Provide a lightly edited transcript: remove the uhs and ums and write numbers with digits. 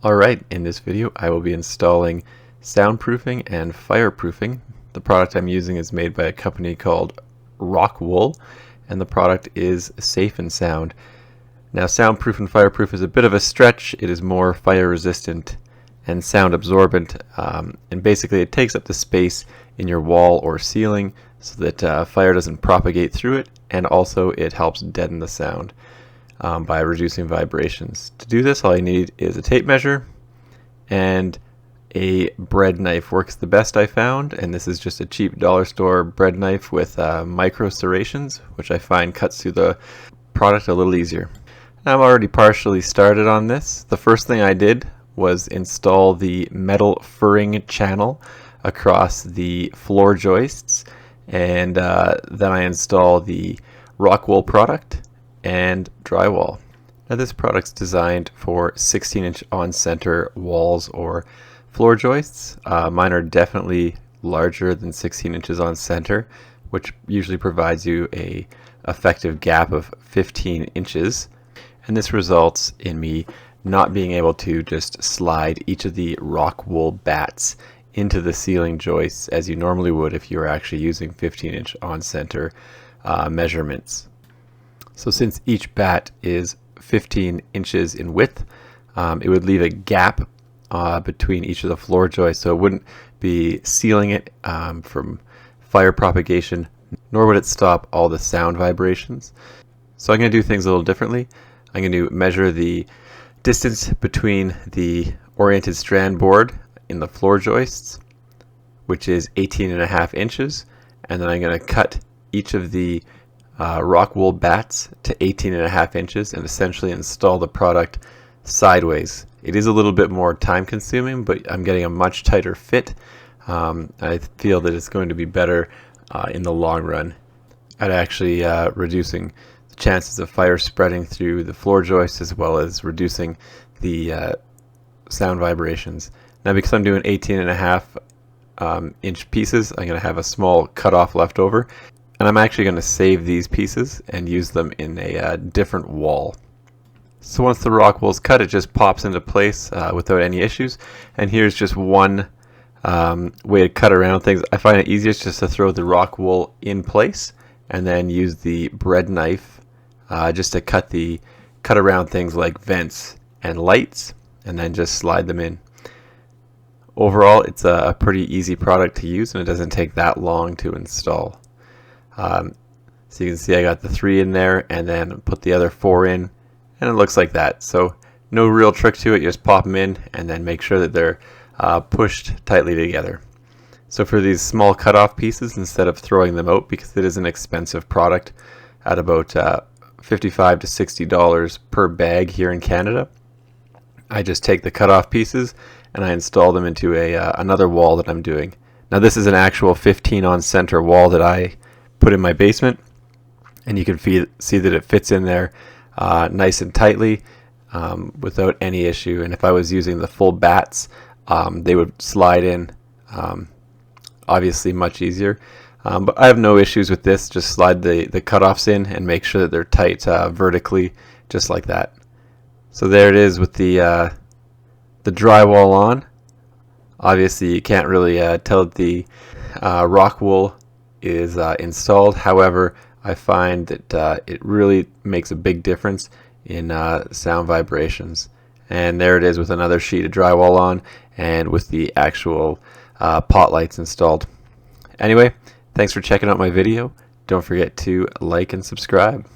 Alright, in this video I will be installing soundproofing and fireproofing. The product I'm using is made by a company called Rockwool, and the product is Safe and Sound. Now, soundproof and fireproof is a bit of a stretch. It is more fire resistant and sound absorbent, and basically it takes up the space in your wall or ceiling so that fire doesn't propagate through it, and also it helps deaden the sound by reducing vibrations. To do this, all you need is a tape measure and a bread knife. Works the best, I found, and this is just a cheap dollar store bread knife with micro serrations, which I find cuts through the product a little easier. I'm already partially started on this. The first thing I did was install the metal furring channel across the floor joists, and then I install the Rockwool product and drywall. Now, this product's designed for 16-inch on-center walls or floor joists. Mine are definitely larger than 16 inches on center, which usually provides you a effective gap of 15 inches. And this results in me not being able to just slide each of the Rockwool bats into the ceiling joists as you normally would if you were actually using 15-inch on-center measurements. So since each bat is 15 inches in width, it would leave a gap between each of the floor joists, so it wouldn't be sealing it from fire propagation, nor would it stop all the sound vibrations. So I'm going to do things a little differently. I'm going to measure the distance between the oriented strand board in the floor joists, which is 18.5 inches, and then I'm going to cut each of the Rockwool bats to 18.5 inches and essentially install the product sideways. It is a little bit more time consuming, but I'm getting a much tighter fit. I feel that it's going to be better in the long run at actually reducing the chances of fire spreading through the floor joists, as well as reducing the sound vibrations. Now, because I'm doing 18.5 inch pieces, I'm going to have a small cutoff left over, and I'm actually going to save these pieces and use them in a different wall. So once the Rockwool's cut, it just pops into place without any issues. And here's just one way to cut around things. I find it easiest just to throw the Rockwool in place and then use the bread knife just to cut around things like vents and lights, and then just slide them in. Overall, it's a pretty easy product to use, and it doesn't take that long to install. So you can see I got the 3 in there and then put the other 4 in, and it looks like that. So no real trick to it, you just pop them in and then make sure that they're pushed tightly together. So for these small cutoff pieces, instead of throwing them out, because it is an expensive product at about $55 to $60 per bag here in Canada, I just take the cutoff pieces and I install them into another wall that I'm doing. Now, this is an actual 15 on center wall that I put in my basement, and you can see that it fits in there nice and tightly without any issue. And if I was using the full bats, they would slide in obviously much easier. But I have no issues with this. Just slide the cutoffs in and make sure that they're tight vertically, just like that. So there it is with the drywall on. Obviously, you can't really tell that the Rockwool is installed. However, I find that it really makes a big difference in sound vibrations. And there it is with another sheet of drywall on and with the actual pot lights installed. Anyway, thanks for checking out my video. Don't forget to like and subscribe.